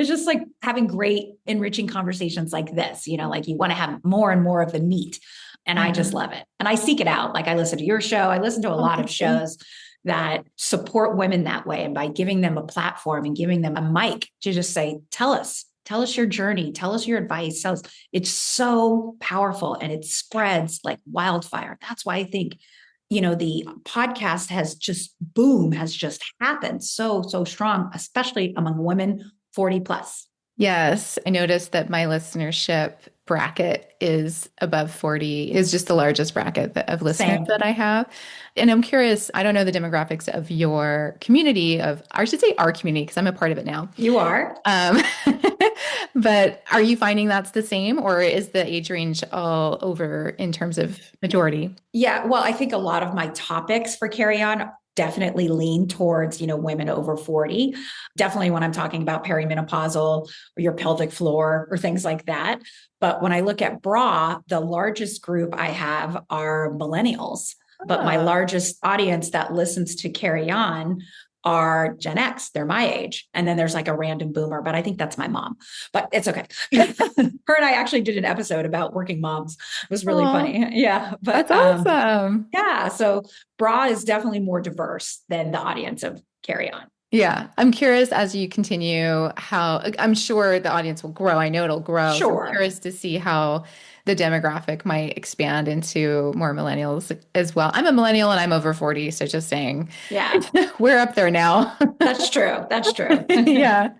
just like having great, enriching conversations like this, like you want to have more and more of the meat. And I just love it. And I seek it out. Like I listen to your show. I listen to a lot of shows that support women that way. And by giving them a platform and giving them a mic to just say, tell us your journey, tell us your advice. It's so powerful and it spreads like wildfire. That's why I think, the podcast has just happened so strong, especially among women 40 plus. Yes, I noticed that my listenership bracket is above 40, is just the largest bracket of listeners Same. that I have. And I'm curious, I don't know the demographics of your community I should say our community, because I'm a part of it now. You are. But are you finding that's the same, or is the age range all over in terms of majority? Yeah. Well, I think a lot of my topics for Carry On definitely lean towards, women over 40. Definitely when I'm talking about perimenopausal or your pelvic floor or things like that. But when I look at bra, the largest group I have are millennials. But my largest audience that listens to Carry On are Gen X. They're my age. And then there's like a random boomer, but I think that's my mom. But it's okay. Her and I actually did an episode about working moms. It was really funny. Yeah. But that's awesome. yeah. So bra is definitely more diverse than the audience of Carry On. Yeah. I'm curious as you continue how I'm sure the audience will grow. I know it'll grow. So I'm Sure. curious to see how the demographic might expand into more millennials as well. I'm a millennial and I'm over 40. So just saying Yeah, we're up there now. that's true. That's true. Yeah.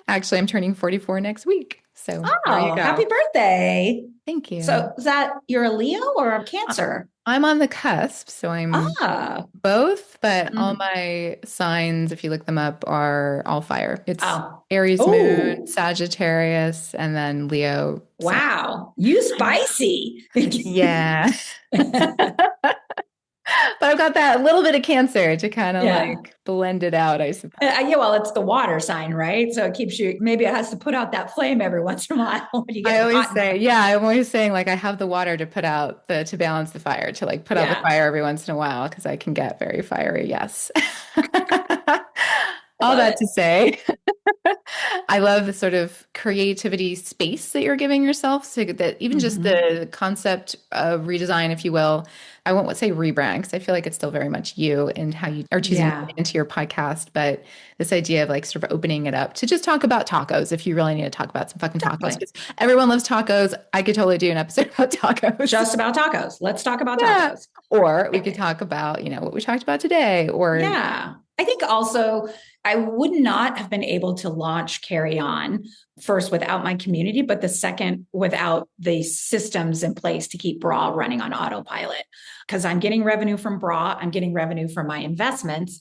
Actually, I'm turning 44 next week. So there you Oh, happy go. birthday. Thank you. So is that you're a Leo or a Cancer? I'm on the cusp, so I'm Ah, both, but all mhm. my signs, if you look them up, are all fire. It's Oh, Aries moon, oh, Sagittarius, and then Leo sun. wow. You spicy. Yeah. But I've got that little bit of Cancer to kind of Yeah. like blend it out, I suppose. Yeah, well, it's the water sign, right? So it keeps you, maybe it has to put out that flame every once in a while when you I get always hot. say, yeah, I'm always saying like I have the water to put out to balance the fire, to like put out the Yeah, fire every once in a while because I can get very fiery. Yes. I All love that it. to say, I love the sort of creativity space that you're giving yourself. So that even just Mhm. the concept of redesign, if you will, I won't say rebrand because I feel like it's still very much you and how you are choosing to put Yeah, it into your podcast. But this idea of like sort of opening it up to just talk about tacos if you really need to talk about some fucking tacos exactly. because everyone loves tacos. I could totally do an episode about tacos. Just about tacos. Let's talk about Yeah. tacos. Or we could talk about, what we talked about today or Yeah. I think also I would not have been able to launch Carry On first without my community, but the second without the systems in place to keep Bra running on autopilot. Because I'm getting revenue from Bra, I'm getting revenue from my investments.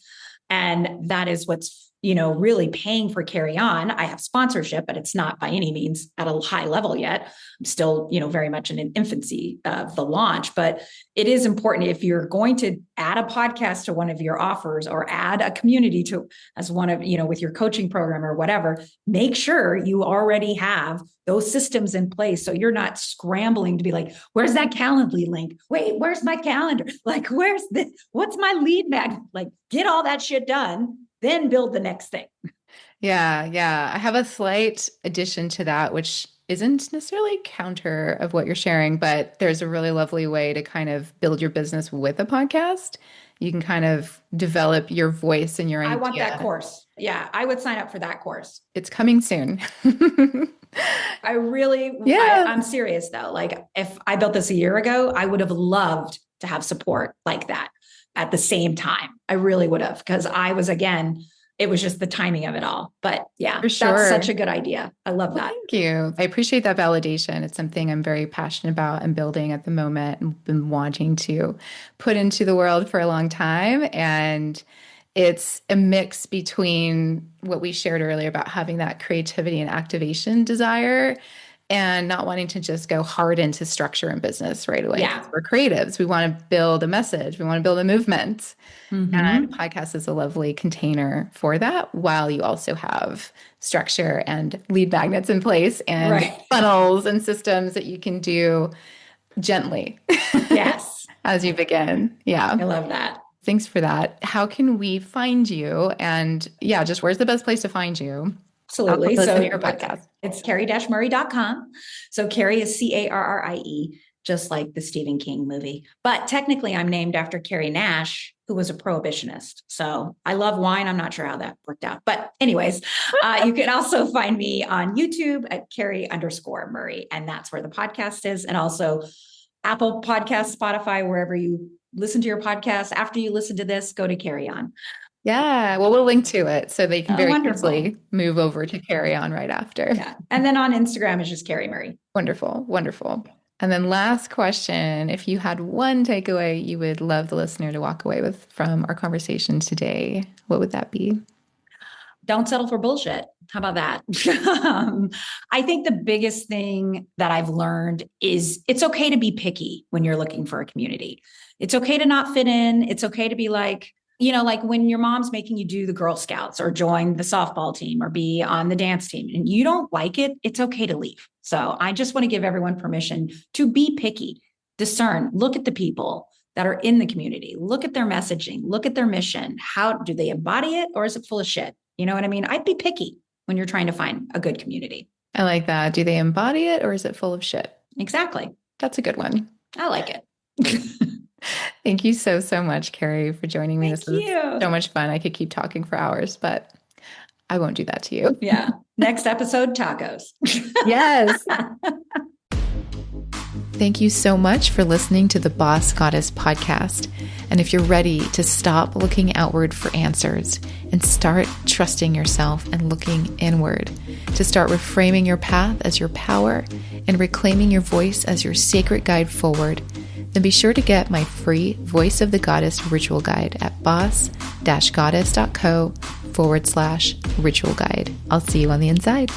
And that is what's really paying for Carry On. I have sponsorship, but it's not by any means at a high level yet. I'm still very much in an infancy of the launch, but it is important if you're going to add a podcast to one of your offers or add a community to as one of with your coaching program or whatever, make sure you already have those systems in place so you're not scrambling to be like, where's that Calendly link, wait, where's my calendar, like where's this, what's my lead mag, like get all that shit done, then build the next thing. Yeah, yeah. I have a slight addition to that, which isn't necessarily counter of what you're sharing, but there's a really lovely way to kind of build your business with a podcast. You can kind of develop your voice and your I want that idea. course. Yeah, I would sign up for that course. It's coming soon. I really, Yeah, I'm serious though. Like if I built this a year ago, I would have loved to have support like that at the same time. I really would have, because I was, again, it was just the timing of it all. But yeah, for that's such sure. a good idea. I love Well, that. thank you. I appreciate that validation. It's something I'm very passionate about and building at the moment and been wanting to put into the world for a long time. And it's a mix between what we shared earlier about having that creativity and activation desire and not wanting to just go hard into structure and business right away. Yeah. Because we're creatives. We want to build a message, we want to build a movement. And Mm-hmm. podcast is a lovely container for that, while you also have structure and lead magnets in place and Right. funnels and systems that you can do gently Yes. as you begin. I Yeah. love that. Thanks for that. How can we find you? And yeah, just where's the best place to find you? How can Absolutely. we listen to So your podcast? it's carrie-murray.com. So Carrie is Carrie, just like the Stephen King movie. But technically, I'm named after Carrie Nash, who was a prohibitionist. So I love wine. I'm not sure how that worked out. But anyways, you can also find me on YouTube at Carrie_Murray. And that's where the podcast is. And also Apple Podcasts, Spotify, wherever you listen to your podcast. After you listen to this, go to Carry On. Yeah. Well, we'll link to it so they can Oh, very wonderful. easily move over to Carry On right after. Yeah. And then on Instagram, it's just Carrie Murray. Wonderful, wonderful. And then last question, if you had one takeaway you would love the listener to walk away with from our conversation today, what would that be? Don't settle for bullshit. How about that? I think the biggest thing that I've learned is it's okay to be picky when you're looking for a community. It's okay to not fit in. It's okay to be like, like when your mom's making you do the Girl Scouts or join the softball team or be on the dance team and you don't like it, it's okay to leave. So I just want to give everyone permission to be picky, discern, look at the people that are in the community, look at their messaging, look at their mission. How do they embody it, or is it full of shit? You know what I mean? I'd be picky when you're trying to find a good community. I like that. Do they embody it or is it full of shit? Exactly. That's a good one. I like it. Thank you so, so much, Carrie, for joining me. Thank This was you. so much fun. I could keep talking for hours, but I won't do that to you. Yeah. Next episode, tacos. Yes. Thank you so much for listening to the Boss Goddess podcast. And if you're ready to stop looking outward for answers and start trusting yourself and looking inward, to start reframing your path as your power and reclaiming your voice as your sacred guide forward, then be sure to get my free Voice of the Goddess ritual guide at boss-goddess.co/ritual guide. I'll see you on the inside.